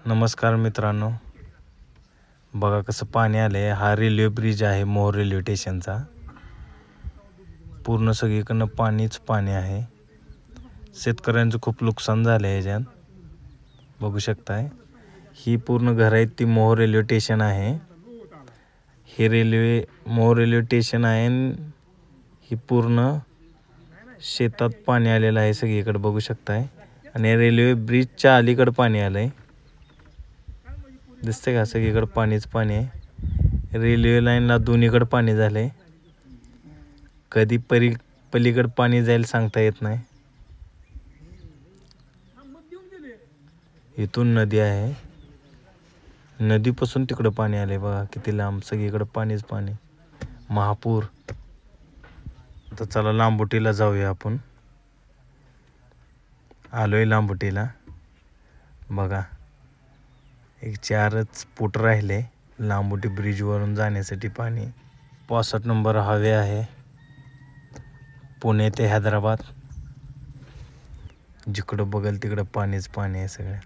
नमस्कार मित्रांनो, बघा कसं पाणी आलंय। हा रेल्वे ब्रिज आहे मोहोळ रेल्वे स्टेशनचा। पूर्ण सगळीकडनं पाणीच पाणी आहे। शेतकऱ्यांचं खूप नुकसान झालं आहे याच्यात, बघू शकताय। ही पूर्ण घर आहे ती मोहोळ रेल्वे स्टेशन आहे। हे मोहोळ रेल्वे स्टेशन आहे। ही पूर्ण शेतात पाणी आलेलं आहे सगळीकडे, बघू शकताय। आणि रेल्वे ब्रिजच्या अलीकडे पाणी आलंय, दिसते का? सगळीकडे पाणीच पाणी आहे। रेल्वे लाईनला दोन्हीकडे पाणी झालंय। कधी पलीकडे पाणी जाईल सांगता येत नाही। इथून नदी आहे, नदीपासून तिकडे पाणी आले बघा किती लांब, सगळीकडे पाणीच पाणी, महापूर। तर चला लांबुटीला जाऊया आपण। आलोय लांबुटीला, बघा एक 4च फूट राहिले लांबुटी ब्रिज वरून जाण्यासाठी। पाणी 65 नंबर हायवे आहे, पुणे ते हैदराबाद। जिकडं बघल तिकडं पाणीच पाणी आहे सगळं।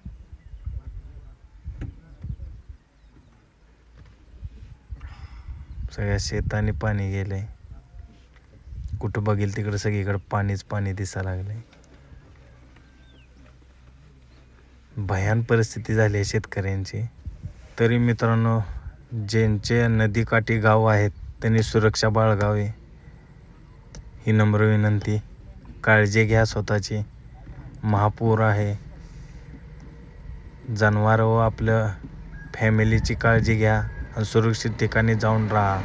सगळ्या शेताने पाणी गेलंय, कुठं बघेल तिकडं सगळीकडे पाणीच पाणी दिसायला लागलंय। भयान परिस्थिती झाली आहे शेतकऱ्यांची। तरी मित्रांनो, ज्यांचे नदीकाठी गाव आहेत त्यांनी सुरक्षा बाळगावी ही नम्र विनंती। काळजी घ्या स्वतःची, महापूर आहे। जनावर व आपल्या फॅमिलीची काळजी घ्या आणि सुरक्षित ठिकाणी जाऊन राहा।